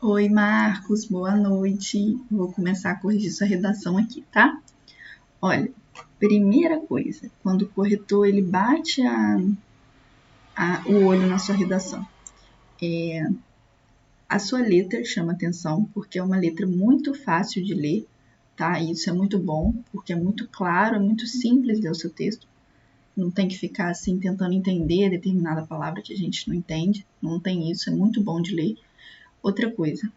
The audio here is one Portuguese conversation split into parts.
Oi, Marcos, boa noite. Vou começar a corrigir sua redação aqui, tá? Olha, primeira coisa, quando o corretor ele bate o olho na sua redação, a sua letra chama atenção, porque é uma letra muito fácil de ler, tá? E isso é muito bom, porque é muito claro, é muito simples ler o seu texto. Não tem que ficar assim tentando entender determinada palavra que a gente não entende. Não tem isso, é muito bom de ler. Outra coisa,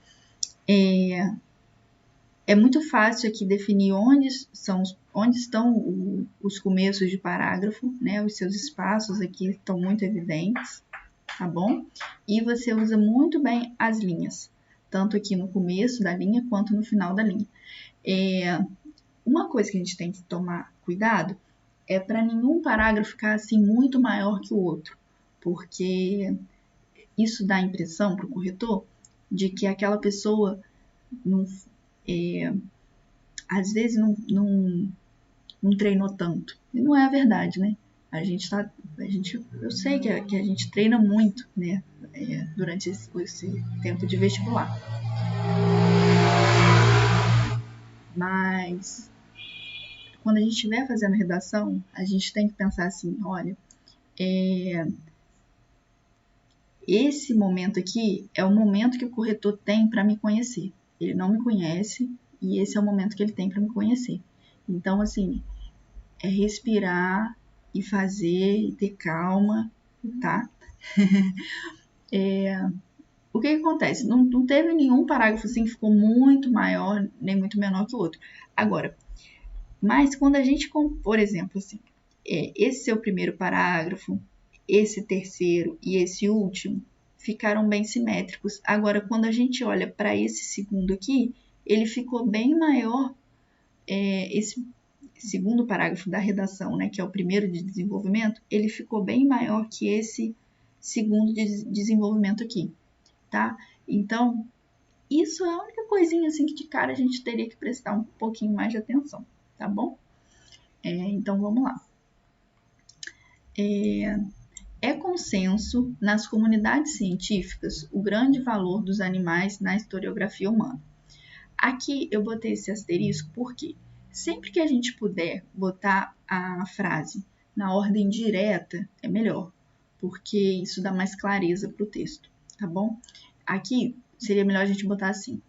é muito fácil aqui definir onde estão os começos de parágrafo, né? Os seus espaços aqui estão muito evidentes, tá bom? E você usa muito bem as linhas, tanto aqui no começo da linha quanto no final da linha. Uma coisa que a gente tem que tomar cuidado é para nenhum parágrafo ficar assim muito maior que o outro, porque isso dá a impressão para o corretor de que aquela pessoa não, às vezes não treinou tanto. E não é a verdade, né? Eu sei que a gente treina muito, né? Durante esse tempo de vestibular. Mas quando a gente estiver fazendo redação, a gente tem que pensar assim, olha, esse momento aqui é o momento que o corretor tem para me conhecer. Ele não me conhece e esse é o momento que ele tem para me conhecer. Então, assim, é respirar e fazer e ter calma, tá? O que acontece? Não teve nenhum parágrafo assim que ficou muito maior nem muito menor que o outro. Agora, mas quando a gente, por exemplo, assim, esse seu primeiro parágrafo, esse terceiro e esse último ficaram bem simétricos. Agora, quando a gente olha para esse segundo aqui, ele ficou bem maior, esse segundo parágrafo da redação, né, que é o primeiro de desenvolvimento, ele ficou bem maior que esse segundo de desenvolvimento aqui, tá? Então, isso é a única coisinha assim que de cara a gente teria que prestar um pouquinho mais de atenção, tá bom? Então, vamos lá. É consenso nas comunidades científicas o grande valor dos animais na historiografia humana. Aqui eu botei esse asterisco porque sempre que a gente puder botar a frase na ordem direta, é melhor, porque isso dá mais clareza para o texto, tá bom? Aqui seria melhor a gente botar assim: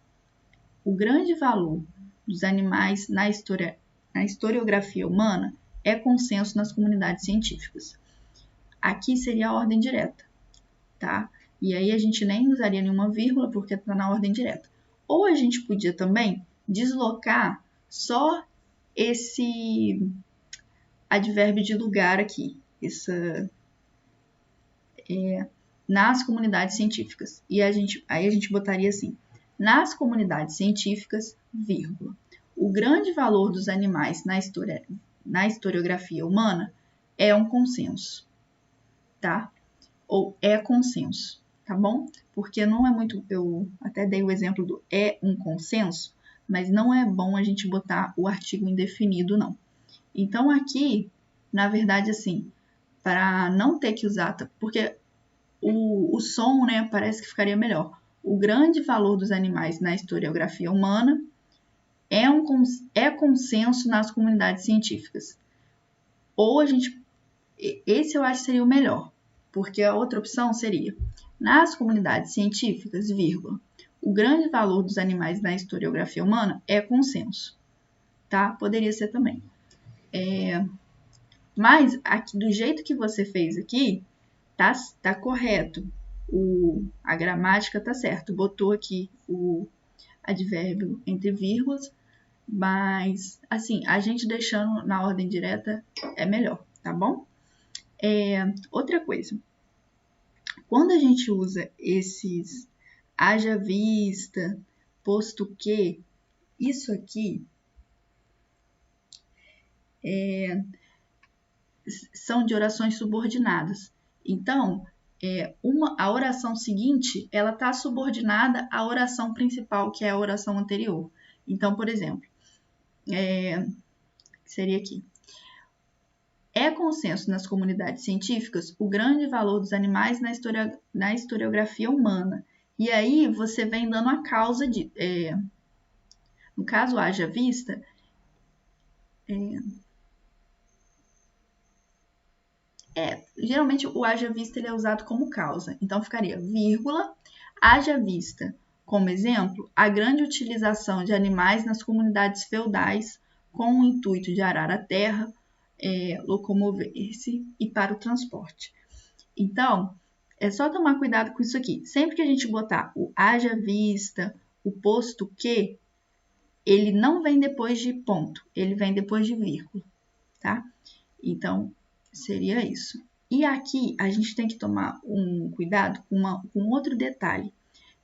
o grande valor dos animais na historiografia humana é consenso nas comunidades científicas. Aqui seria a ordem direta, tá? E aí a gente nem usaria nenhuma vírgula porque está na ordem direta. Ou a gente podia também deslocar só esse advérbio de lugar aqui, nas comunidades científicas. E aí a gente botaria assim: nas comunidades científicas, vírgula. O grande valor dos animais na historiografia humana é um consenso, tá? Ou é consenso, tá bom? Porque não é muito. Eu até dei o exemplo do é um consenso, mas não é bom a gente botar o artigo indefinido, não. Então, aqui, na verdade, assim, para não ter que usar, porque o som, né, parece que ficaria melhor. O grande valor dos animais na historiografia humana é consenso nas comunidades científicas. Ou a gente. Esse eu acho que seria o melhor, porque a outra opção seria: nas comunidades científicas, vírgula, o grande valor dos animais na historiografia humana é consenso, tá? Poderia ser também. Mas aqui, do jeito que você fez aqui, tá correto. A gramática tá certo. Botou aqui o advérbio entre vírgulas, mas assim, a gente deixando na ordem direta é melhor, tá bom? Outra coisa, quando a gente usa esses haja vista, posto que, isso aqui são de orações subordinadas. Então, a oração seguinte, ela está subordinada à oração principal, que é a oração anterior. Então, por exemplo, seria aqui: é consenso nas comunidades científicas o grande valor dos animais na historiografia humana E aí você vem dando a causa de... no caso, haja vista... geralmente o haja vista ele é usado como causa. Então, ficaria vírgula, haja vista, como exemplo, a grande utilização de animais nas comunidades feudais com o intuito de arar a terra, locomover-se e para o transporte. Então, é só tomar cuidado com isso aqui. Sempre que a gente botar o haja vista, o posto que, ele não vem depois de ponto, ele vem depois de vírgula, tá? Então, seria isso. E aqui a gente tem que tomar um cuidado com outro detalhe,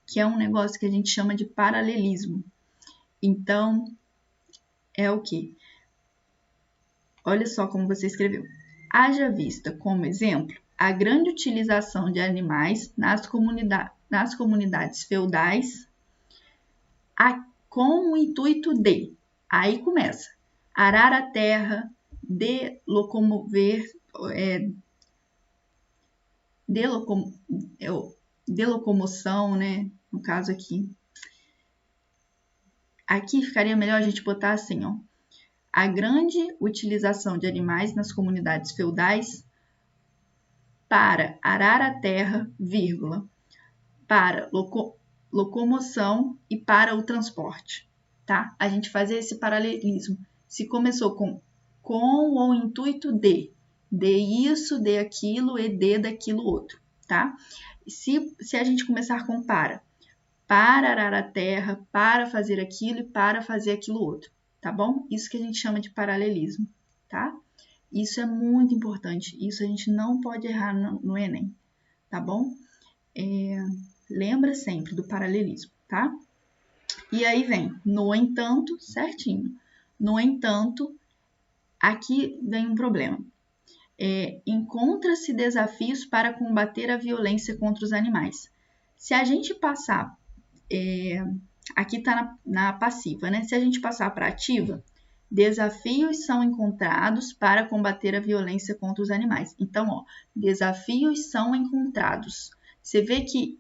que é um negócio que a gente chama de paralelismo. Então, é o quê? Olha só como você escreveu. Haja vista como exemplo a grande utilização de animais nas comunidades feudais com o intuito de. Aí começa. Arar a terra, de locomoção, né? No caso aqui. Aqui ficaria melhor a gente botar assim, ó. A grande utilização de animais nas comunidades feudais para arar a terra, vírgula, para locomoção e para o transporte, tá? A gente fazer esse paralelismo. Se começou com o intuito de isso, de aquilo e de daquilo outro, tá? Se a gente começar com para arar a terra, para fazer aquilo e para fazer aquilo outro, tá bom? Isso que a gente chama de paralelismo, tá? Isso é muito importante, isso a gente não pode errar no Enem, tá bom? Lembra sempre do paralelismo, tá? E aí vem, no entanto, certinho. No entanto, aqui vem um problema. Encontra-se desafios para combater a violência contra os animais. Se a gente passar, aqui está na passiva, né? Se a gente passar para ativa, desafios são encontrados para combater a violência contra os animais. Então, ó, desafios são encontrados. Você vê que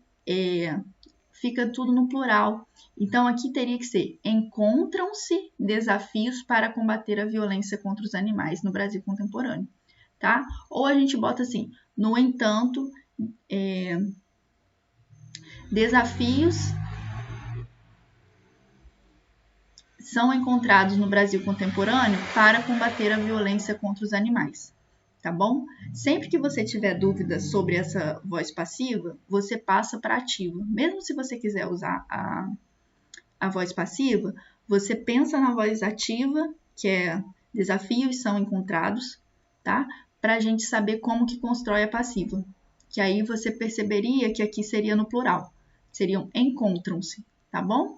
fica tudo no plural. Então, aqui teria que ser: encontram-se desafios para combater a violência contra os animais no Brasil contemporâneo, tá? Ou a gente bota assim: no entanto, desafios são encontrados no Brasil contemporâneo para combater a violência contra os animais, tá bom? Sempre que você tiver dúvidas sobre essa voz passiva, você passa para ativa. Mesmo se você quiser usar a voz passiva, você pensa na voz ativa, que é desafios são encontrados, tá? Para a gente saber como que constrói a passiva. Que aí você perceberia que aqui seria no plural. Seriam encontram-se, tá bom?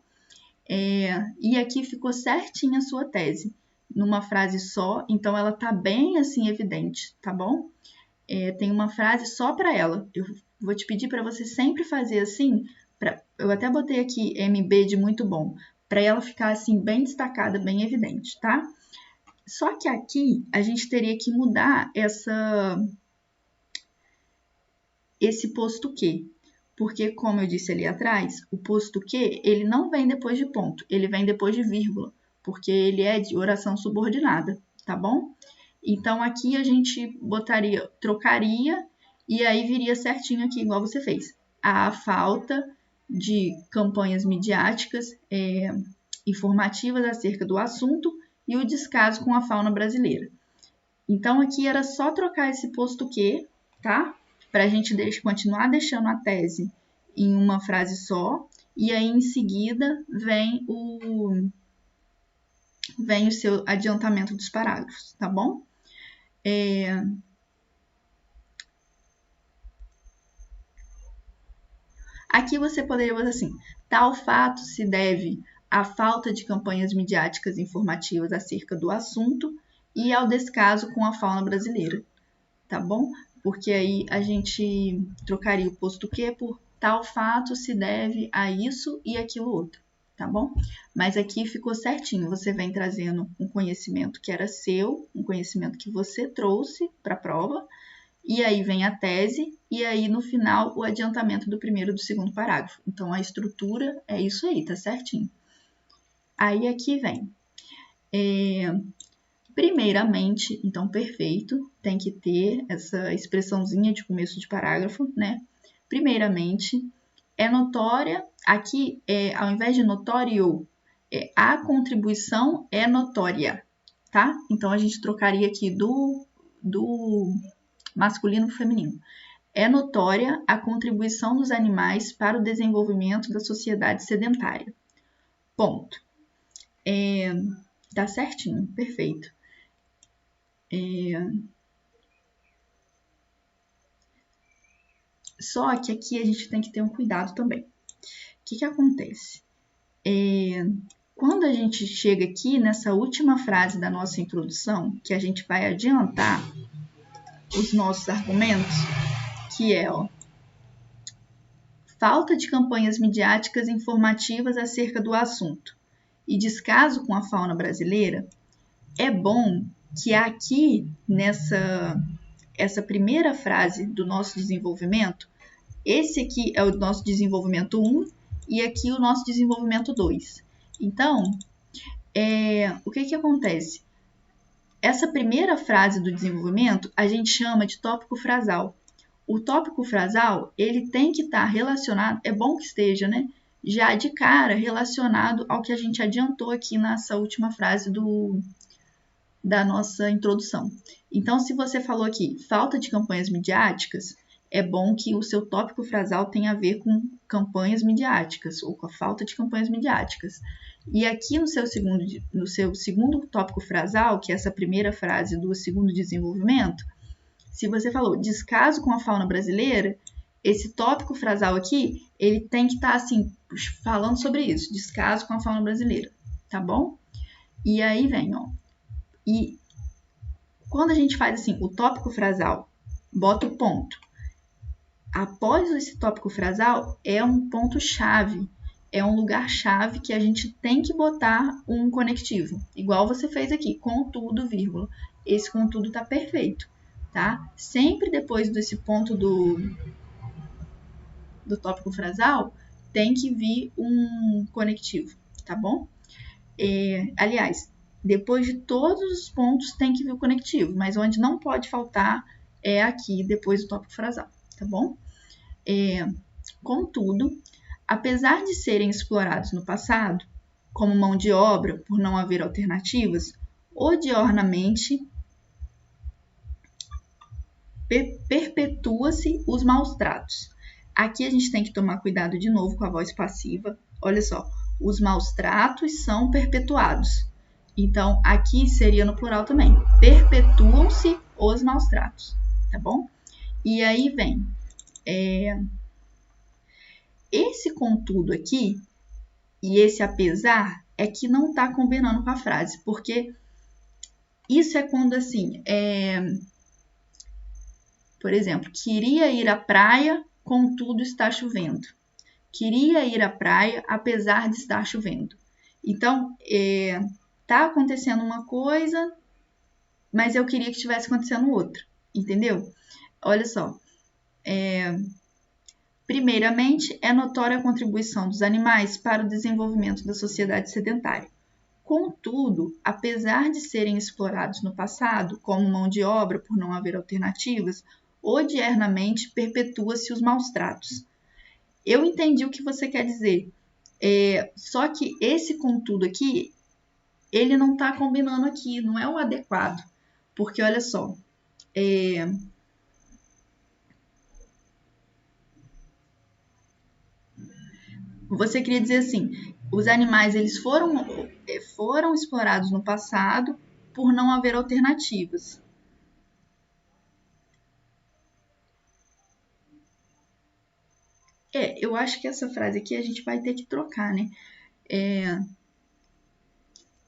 E aqui ficou certinha a sua tese, numa frase só, então ela tá bem assim evidente, tá bom? Tem uma frase só para ela. Eu vou te pedir para você sempre fazer assim, eu até botei aqui MB de muito bom, para ela ficar assim bem destacada, bem evidente, tá? Só que aqui a gente teria que mudar esse posto que. Porque, como eu disse ali atrás, o posto que, ele não vem depois de ponto, ele vem depois de vírgula, porque ele é de oração subordinada, tá bom? Então, aqui a gente trocaria, e aí viria certinho aqui, igual você fez. A falta de campanhas midiáticas informativas acerca do assunto e o descaso com a fauna brasileira. Então, aqui era só trocar esse posto que, tá? Para a gente continuar deixando a tese em uma frase só, e aí em seguida vem o seu adiantamento dos parágrafos, tá bom? Aqui você poderia botar assim: tal fato se deve à falta de campanhas midiáticas informativas acerca do assunto e ao descaso com a fauna brasileira, tá bom? Porque aí a gente trocaria o posto que por tal fato se deve a isso e aquilo outro, tá bom? Mas aqui ficou certinho, você vem trazendo um conhecimento que era seu, um conhecimento que você trouxe para a prova, e aí vem a tese, e aí no final o adiantamento do primeiro e do segundo parágrafo. Então a estrutura é isso aí, tá certinho. Aí aqui vem. Primeiramente, então perfeito, tem que ter essa expressãozinha de começo de parágrafo, né? Primeiramente, é notória, aqui ao invés de notório, a contribuição é notória, tá? Então a gente trocaria aqui do masculino para o feminino. É notória a contribuição dos animais para o desenvolvimento da sociedade sedentária. Ponto. Tá certinho, perfeito. Só que aqui a gente tem que ter um cuidado também. O que acontece? Quando a gente chega aqui nessa última frase da nossa introdução, que a gente vai adiantar os nossos argumentos, que é, falta de campanhas midiáticas informativas acerca do assunto e descaso com a fauna brasileira, é bom que aqui, essa primeira frase do nosso desenvolvimento, esse aqui é o nosso desenvolvimento 1 e aqui o nosso desenvolvimento 2. Então, o que acontece? Essa primeira frase do desenvolvimento a gente chama de tópico frasal. O tópico frasal, ele tem que estar relacionado, é bom que esteja, né? Já de cara relacionado ao que a gente adiantou aqui nessa última frase da nossa introdução. Então, se você falou aqui, falta de campanhas midiáticas, é bom que o seu tópico frasal tenha a ver com campanhas midiáticas, ou com a falta de campanhas midiáticas. E aqui no seu segundo tópico frasal, que é essa primeira frase do segundo desenvolvimento, se você falou descaso com a fauna brasileira, esse tópico frasal aqui, ele tem que estar assim, falando sobre isso, descaso com a fauna brasileira, tá bom? E aí vem, e quando a gente faz assim, o tópico frasal, bota o ponto. Após esse tópico frasal, é um ponto-chave, é um lugar-chave que a gente tem que botar um conectivo, igual você fez aqui, contudo, vírgula. Esse contudo tá perfeito, tá? Sempre depois desse ponto do tópico frasal, tem que vir um conectivo, tá bom? Aliás, depois de todos os pontos tem que vir o conectivo, mas onde não pode faltar é aqui, depois do tópico frasal, tá bom? Contudo, apesar de serem explorados no passado, como mão de obra por não haver alternativas, odiornamente perpetua-se os maus tratos. Aqui a gente tem que tomar cuidado de novo com a voz passiva. Olha só, os maus tratos são perpetuados. Então, aqui seria no plural também. Perpetuam-se os maus tratos, tá bom? E aí vem esse contudo aqui e esse apesar é que não está combinando com a frase, porque isso é quando assim, por exemplo, queria ir à praia, contudo está chovendo. Queria ir à praia, apesar de estar chovendo. Então, tá acontecendo uma coisa, mas eu queria que estivesse acontecendo outra, entendeu? Olha só, primeiramente, é notória a contribuição dos animais para o desenvolvimento da sociedade sedentária. Contudo, apesar de serem explorados no passado como mão de obra por não haver alternativas, odiernamente perpetua-se os maus tratos. Eu entendi o que você quer dizer, só que esse contudo aqui, ele não está combinando aqui, não é o adequado, porque olha só, você queria dizer assim, os animais eles foram explorados no passado por não haver alternativas. Eu acho que essa frase aqui a gente vai ter que trocar, né?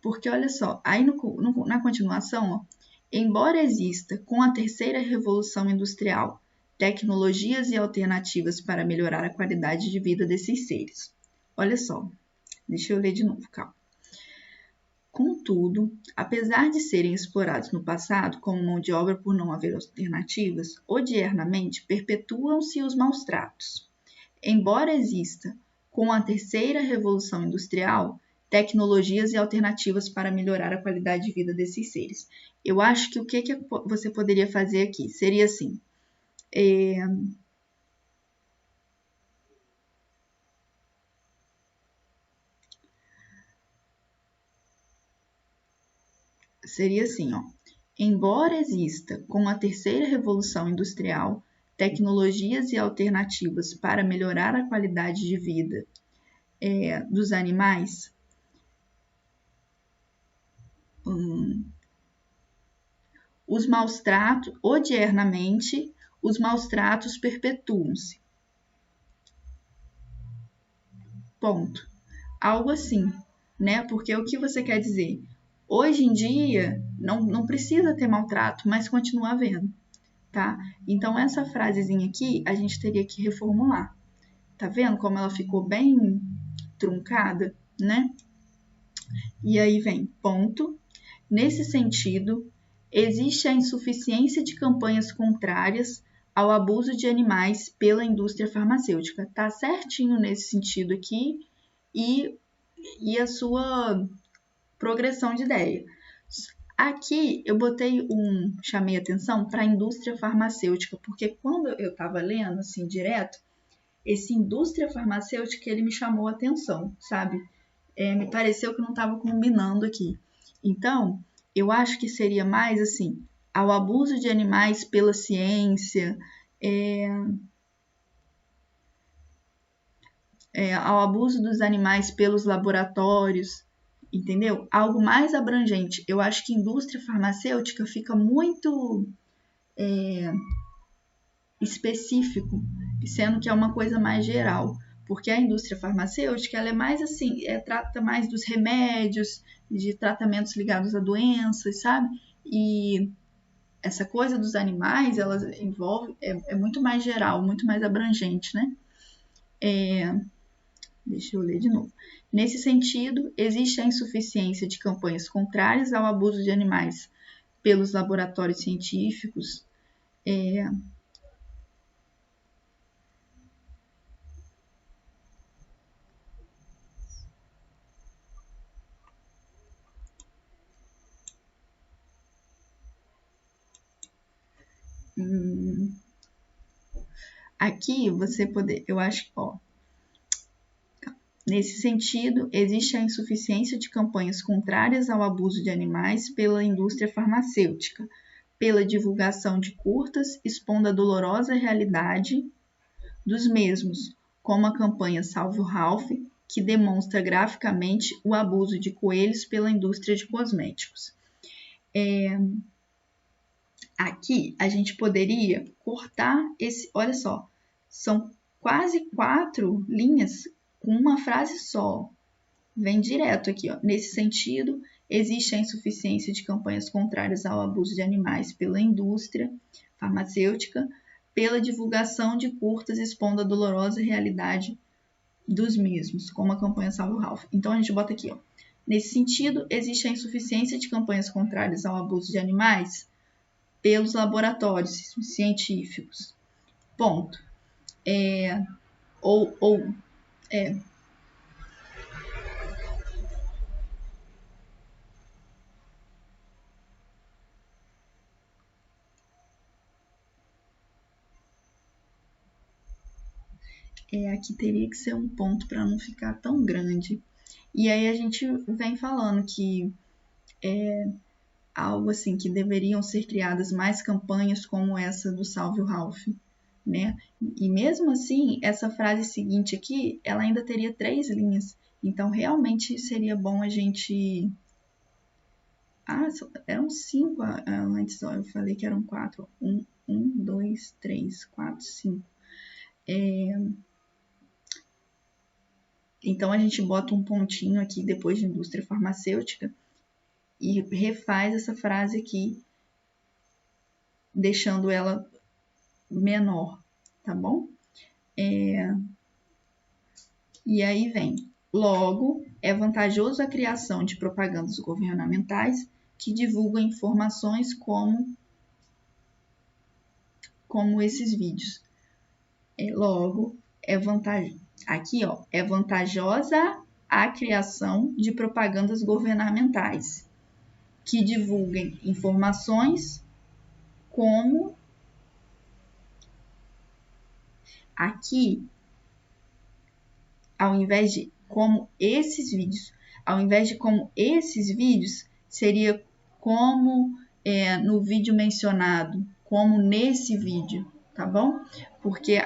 Porque olha só, aí na continuação, embora exista com a terceira revolução industrial tecnologias e alternativas para melhorar a qualidade de vida desses seres. Olha só, deixa eu ler de novo, calma. Contudo, apesar de serem explorados no passado como mão de obra por não haver alternativas, odiernamente perpetuam-se os maus-tratos. Embora exista, com a terceira revolução industrial, tecnologias e alternativas para melhorar a qualidade de vida desses seres. Eu acho que o que você poderia fazer aqui seria assim. Seria assim, ó. Embora exista, com a terceira revolução industrial, tecnologias e alternativas para melhorar a qualidade de vida dos animais, os maus tratos, odiernamente, os maus tratos perpetuam-se. Ponto. Algo assim, né? Porque o que você quer dizer? Hoje em dia, não precisa ter maltrato, mas continua havendo, tá? Então, essa frasezinha aqui, a gente teria que reformular. Tá vendo como ela ficou bem truncada, né? E aí vem ponto. Nesse sentido, existe a insuficiência de campanhas contrárias ao abuso de animais pela indústria farmacêutica. Tá certinho nesse sentido aqui e a sua progressão de ideia. Aqui eu chamei atenção para a indústria farmacêutica, porque quando eu estava lendo assim direto, esse indústria farmacêutica ele me chamou a atenção, sabe? Me pareceu que não estava combinando aqui. Então, eu acho que seria mais assim, ao abuso de animais pela ciência, ao abuso dos animais pelos laboratórios, entendeu? Algo mais abrangente. Eu acho que indústria farmacêutica fica muito específico, sendo que é uma coisa mais geral. Porque a indústria farmacêutica ela é mais assim, trata mais dos remédios, de tratamentos ligados a doenças, sabe? E essa coisa dos animais, ela envolve, é muito mais geral, muito mais abrangente, né? Deixa eu ler de novo. Nesse sentido, existe a insuficiência de campanhas contrárias ao abuso de animais pelos laboratórios científicos. Aqui você poder, eu acho, ó. Nesse sentido, existe a insuficiência de campanhas contrárias ao abuso de animais pela indústria farmacêutica, pela divulgação de curtas expondo a dolorosa realidade dos mesmos, como a campanha Salve o Ralph, que demonstra graficamente o abuso de coelhos pela indústria de cosméticos. Aqui a gente poderia cortar esse, olha só, são quase 4 linhas com uma frase só. Vem direto aqui, ó. Nesse sentido, existe a insuficiência de campanhas contrárias ao abuso de animais pela indústria farmacêutica, pela divulgação de curtas expondo a dolorosa realidade dos mesmos, como a campanha Salve o Ralph. Então, a gente bota aqui, ó. Nesse sentido, existe a insuficiência de campanhas contrárias ao abuso de animais pelos laboratórios científicos. Ponto. Aqui teria que ser um ponto para não ficar tão grande. E aí a gente vem falando que algo assim que deveriam ser criadas mais campanhas como essa do Salve o Ralph, né? E mesmo assim, essa frase seguinte aqui, ela ainda teria 3 linhas. Então, realmente seria bom a gente... eram 5 antes, ó, eu falei que eram 4. 1, 2, 3, 4, 5. Então, a gente bota um pontinho aqui depois de indústria farmacêutica e refaz essa frase aqui, deixando ela menor, tá bom? E aí vem, Logo, é vantajoso a criação de propagandas governamentais que divulgam informações como esses vídeos. Logo, aqui, ó, é vantajosa a criação de propagandas governamentais que divulguem informações como aqui, ao invés de como esses vídeos, seria como no vídeo mencionado, como nesse vídeo, tá bom? Porque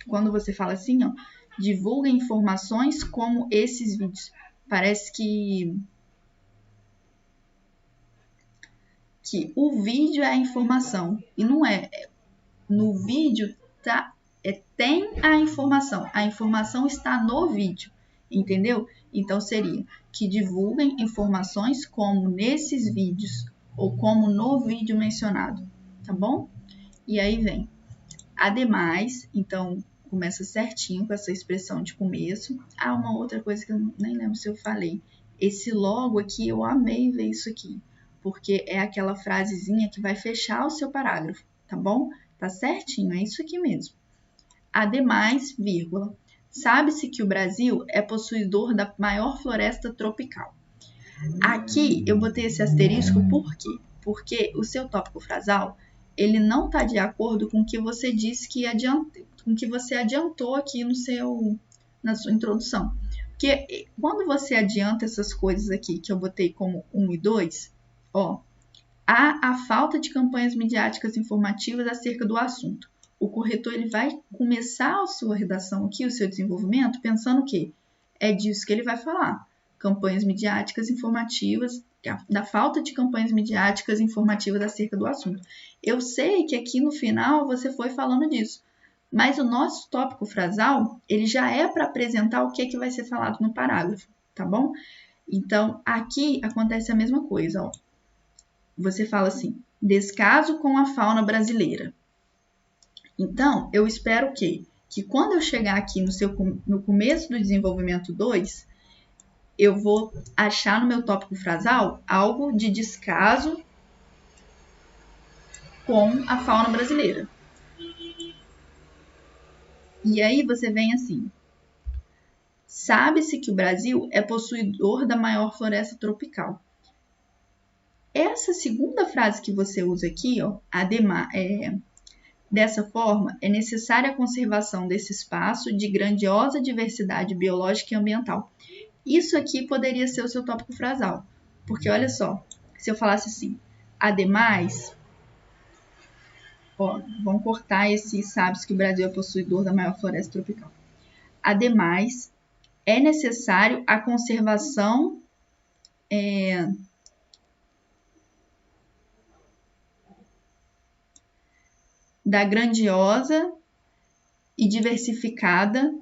quando você fala assim, ó, divulga informações como esses vídeos, parece que o vídeo é a informação, e não é. No vídeo tem a informação está no vídeo, entendeu? Então, seria que divulguem informações como nesses vídeos, ou como no vídeo mencionado, tá bom? E aí vem, ademais, então, começa certinho com essa expressão de começo. Uma outra coisa que eu nem lembro se eu falei. Esse logo aqui, eu amei ver isso aqui, porque é aquela frasezinha que vai fechar o seu parágrafo, tá bom? Tá certinho, é isso aqui mesmo. Ademais, vírgula, sabe-se que o Brasil é possuidor da maior floresta tropical. Aqui eu botei esse asterisco por quê? Porque o seu tópico frasal, ele não está de acordo com o que você disse com o que você adiantou aqui na sua introdução. Porque quando você adianta essas coisas aqui, que eu botei como 1 e 2, ó, há a falta de campanhas midiáticas informativas acerca do assunto. O corretor ele vai começar a sua redação aqui, o seu desenvolvimento, pensando o quê? É disso que ele vai falar. Campanhas midiáticas informativas, da falta de campanhas midiáticas informativas acerca do assunto. Eu sei que aqui no final você foi falando disso, mas o nosso tópico frasal, ele já é para apresentar o que vai ser falado no parágrafo, tá bom? Então, aqui acontece a mesma coisa, ó. Você fala assim, descaso com a fauna brasileira. Então, eu espero o quê? Que quando eu chegar aqui no começo do desenvolvimento 2, eu vou achar no meu tópico frasal algo de descaso com a fauna brasileira. E aí você vem assim, sabe-se que o Brasil é possuidor da maior floresta tropical. Essa segunda frase que você usa aqui, ó, dessa forma, é necessária a conservação desse espaço de grandiosa diversidade biológica e ambiental. Isso aqui poderia ser o seu tópico frasal, porque olha só, se eu falasse assim, ademais, ó, vamos cortar esse sabe-se que o Brasil é possuidor da maior floresta tropical. Ademais, é necessário a conservação da grandiosa e diversificada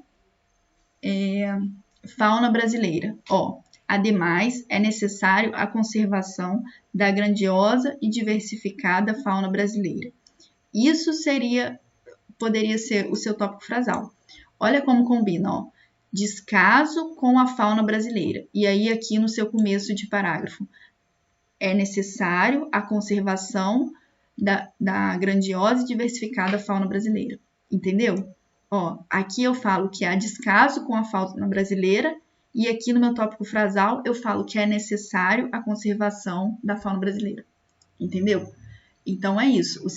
fauna brasileira. Ó, ademais, é necessário a conservação da grandiosa e diversificada fauna brasileira. Isso poderia ser o seu tópico frasal. Olha como combina, ó. Descaso com a fauna brasileira. E aí, aqui no seu começo de parágrafo, é necessário a conservação da grandiosa e diversificada fauna brasileira. Entendeu? Ó, aqui eu falo que há descaso com a fauna brasileira e aqui no meu tópico frasal eu falo que é necessário a conservação da fauna brasileira. Entendeu? Então é isso. O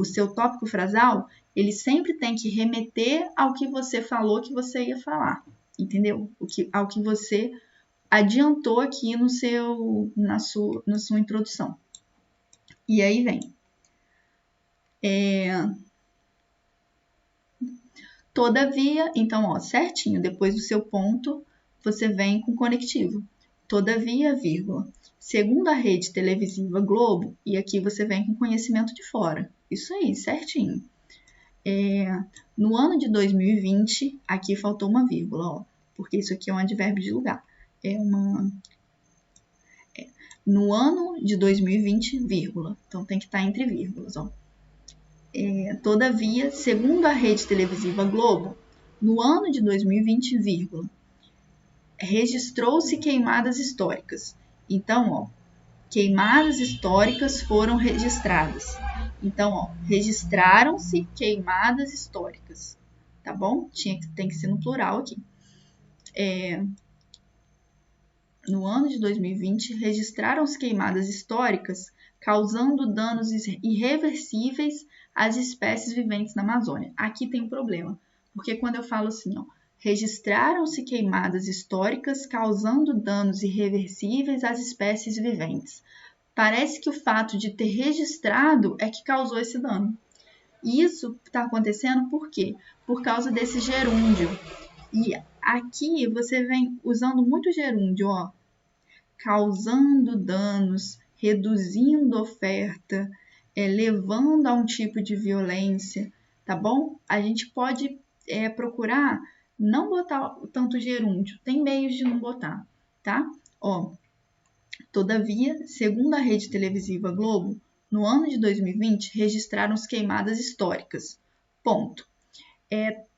seu tópico frasal, ele sempre tem que remeter ao que você falou que você ia falar. Entendeu? Ao que você adiantou aqui na sua introdução. E aí vem. Todavia, então, ó, certinho, depois do seu ponto, você vem com conectivo. Todavia, vírgula, segundo a rede televisiva Globo, e aqui você vem com conhecimento de fora. Isso aí, certinho. No ano de 2020, aqui faltou uma vírgula, ó, porque isso aqui é um advérbio de lugar. No ano de 2020, vírgula. Então, tem que estar entre vírgulas, ó. Todavia, segundo a rede televisiva Globo, No ano de 2020, vírgula, registrou-se queimadas históricas. Então, ó, queimadas históricas foram registradas. Então, ó, registraram-se queimadas históricas. Tá bom? Tem que ser no plural aqui. No ano de 2020, registraram-se queimadas históricas, causando danos irreversíveis às espécies viventes na Amazônia. Aqui tem um problema, porque quando eu falo assim, ó, registraram-se queimadas históricas, causando danos irreversíveis às espécies viventes. Parece que o fato de ter registrado é que causou esse dano. E isso está acontecendo por quê? Por causa desse gerúndio. E aqui você vem usando muito gerúndio, ó, causando danos, reduzindo oferta, levando a um tipo de violência, tá bom? A gente pode procurar não botar tanto gerúndio, tem meios de não botar, tá? Ó, todavia, segundo a rede televisiva Globo, no ano de 2020 registraram-se queimadas históricas. Ponto.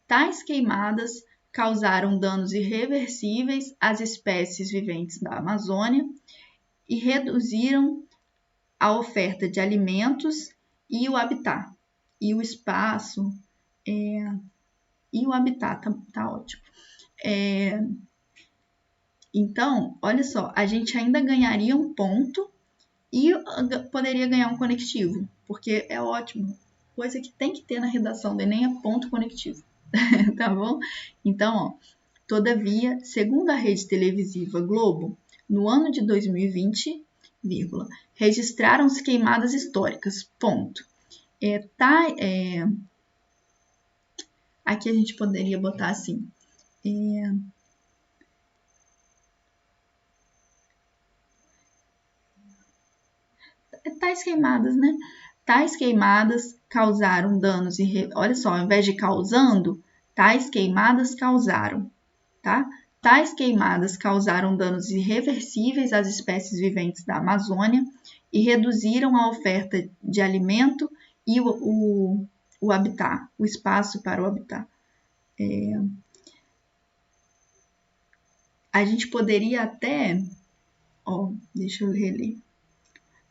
Tais queimadas causaram danos irreversíveis às espécies viventes da Amazônia e reduziram a oferta de alimentos e o habitat. E o espaço e o habitat, tá ótimo. Então, olha só, a gente ainda ganharia um ponto e poderia ganhar um conectivo, porque é ótimo. Coisa que tem que ter na redação do Enem é ponto conectivo. Tá bom? Então, ó, todavia, segundo a rede televisiva Globo, no ano de 2020, vírgula, registraram-se queimadas históricas. Ponto. Aqui a gente poderia botar assim. Tais queimadas, né? Tais queimadas causaram danos olha só, ao invés de causando, tais queimadas causaram, tá? Tais queimadas causaram danos irreversíveis às espécies viventes da Amazônia e reduziram a oferta de alimento e o habitat, o espaço para o habitat. A gente poderia até, ó, deixa eu reler,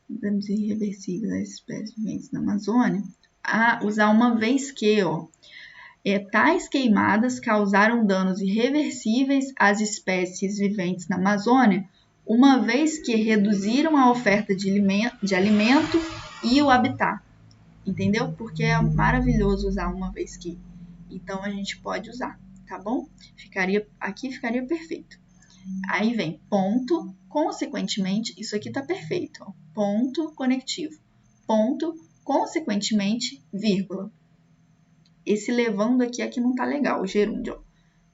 danos irreversíveis às espécies viventes na Amazônia, usar uma vez que, ó, tais queimadas causaram danos irreversíveis às espécies viventes na Amazônia, uma vez que reduziram a oferta de alimento e o habitat. Entendeu? Porque é maravilhoso usar uma vez que. Então, a gente pode usar, tá bom? Aqui ficaria perfeito. Aí vem ponto, consequentemente, isso aqui tá perfeito, ó, ponto conectivo, ponto, consequentemente, vírgula. Esse levando aqui é que não tá legal, o gerúndio.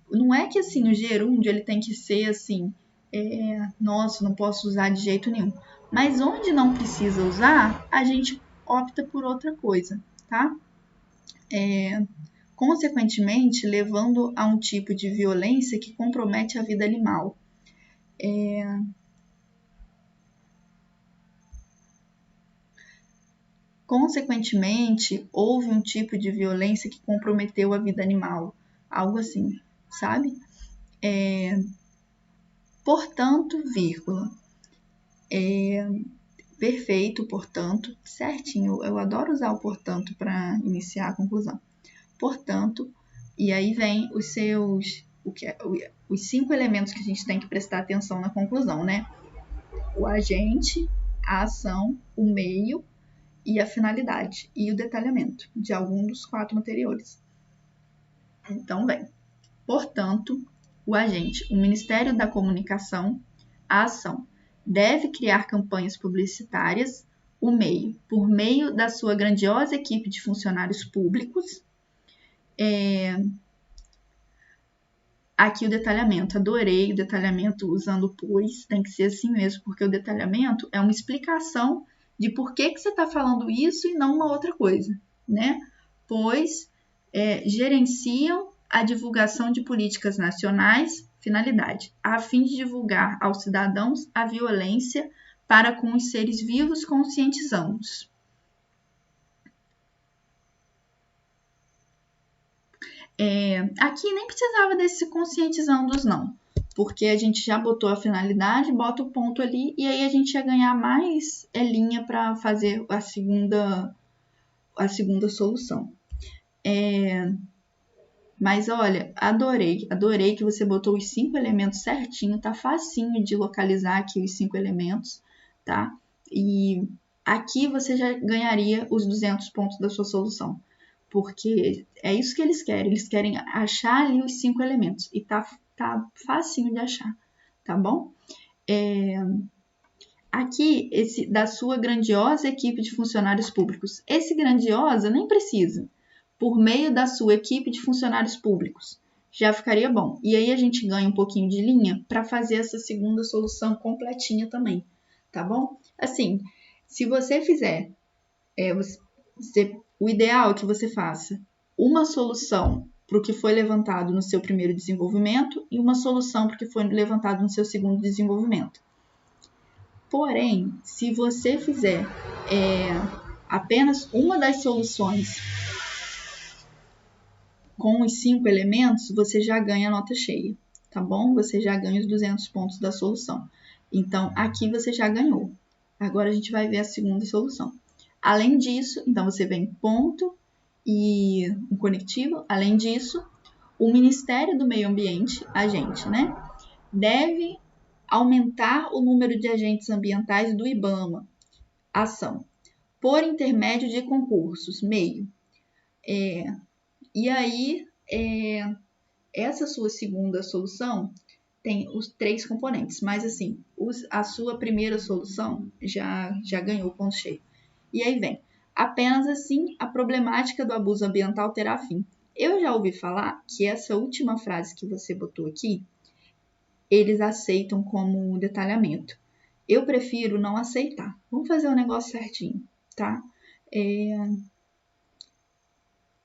Não é que assim, o gerúndio ele tem que ser assim, nossa, não posso usar de jeito nenhum. Mas onde não precisa usar, a gente opta por outra coisa, tá? Consequentemente, levando a um tipo de violência que compromete a vida animal. Consequentemente, houve um tipo de violência que comprometeu a vida animal. Algo assim, sabe? Portanto, vírgula. Perfeito, portanto, certinho. Eu adoro usar o portanto para iniciar a conclusão. Portanto, e aí vem os 5 elementos que a gente tem que prestar atenção na conclusão, né? O agente, a ação, o meio e a finalidade e o detalhamento de algum dos 4 anteriores. Então, vem. Portanto, o agente, o Ministério da Comunicação, a ação, deve criar campanhas publicitárias, o meio, por meio da sua grandiosa equipe de funcionários públicos. Aqui o detalhamento, adorei o detalhamento usando pois, tem que ser assim mesmo, porque o detalhamento é uma explicação de por que você está falando isso e não uma outra coisa, né? Pois gerenciam a divulgação de políticas nacionais, finalidade, a fim de divulgar aos cidadãos a violência para com os seres vivos, conscientizando-os. Aqui nem precisava desse conscientizando não, porque a gente já botou a finalidade, bota o ponto ali, e aí a gente ia ganhar mais linha para fazer a segunda solução. Mas olha, adorei que você botou os 5 elementos certinho, tá facinho de localizar aqui os 5 elementos, tá? E aqui você já ganharia os 200 pontos da sua solução, porque é isso que eles querem achar ali os 5 elementos, e tá facinho de achar, tá bom? Aqui, esse da sua grandiosa equipe de funcionários públicos. Esse grandiosa nem precisa. Por meio da sua equipe de funcionários públicos. Já ficaria bom. E aí a gente ganha um pouquinho de linha para fazer essa segunda solução completinha também. Tá bom? Assim, se você fizer, o ideal é que você faça uma solução para o que foi levantado no seu primeiro desenvolvimento e uma solução para o que foi levantado no seu segundo desenvolvimento. Porém, se você fizer apenas uma das soluções com os 5 elementos, você já ganha a nota cheia, tá bom? Você já ganha os 200 pontos da solução. Então, aqui você já ganhou. Agora a gente vai ver a segunda solução. Além disso, então você vem ponto e um conectivo. Além disso, o Ministério do Meio Ambiente, agente, né? Deve aumentar o número de agentes ambientais do IBAMA, ação, por intermédio de concursos, meio. E aí, essa sua segunda solução tem os 3 componentes, mas assim, a sua primeira solução já ganhou o ponto cheio. E aí vem, apenas assim a problemática do abuso ambiental terá fim. Eu já ouvi falar que essa última frase que você botou aqui, eles aceitam como detalhamento. Eu prefiro não aceitar. Vamos fazer o negócio certinho, tá?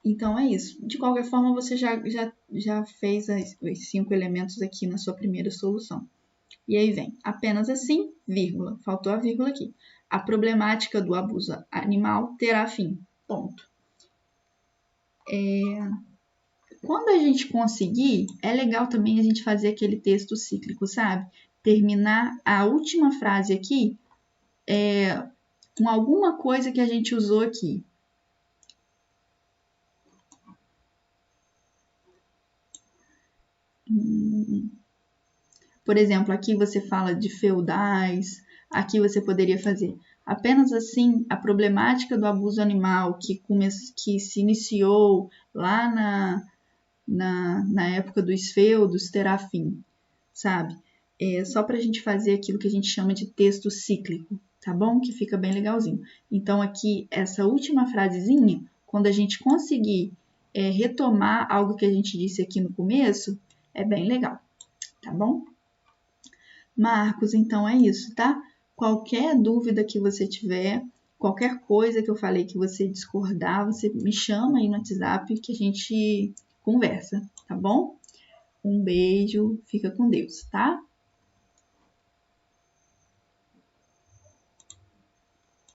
Então é isso. De qualquer forma, você já fez os 5 elementos aqui na sua primeira solução. E aí vem, apenas assim, vírgula. Faltou a vírgula aqui. A problemática do abuso animal terá fim. Ponto. Quando a gente conseguir, é legal também a gente fazer aquele texto cíclico, sabe? Terminar a última frase aqui com alguma coisa que a gente usou aqui. Por exemplo, aqui você fala de feudais, aqui você poderia fazer apenas assim a problemática do abuso animal que se iniciou lá na época dos feudos terá fim, sabe? Só para a gente fazer aquilo que a gente chama de texto cíclico, tá bom? Que fica bem legalzinho. Então, aqui, essa última frasezinha, quando a gente conseguir retomar algo que a gente disse aqui no começo, é bem legal, tá bom? Marcos, então é isso, tá? Qualquer dúvida que você tiver, qualquer coisa que eu falei que você discordar, você me chama aí no WhatsApp que a gente conversa, tá bom? Um beijo, fica com Deus, tá?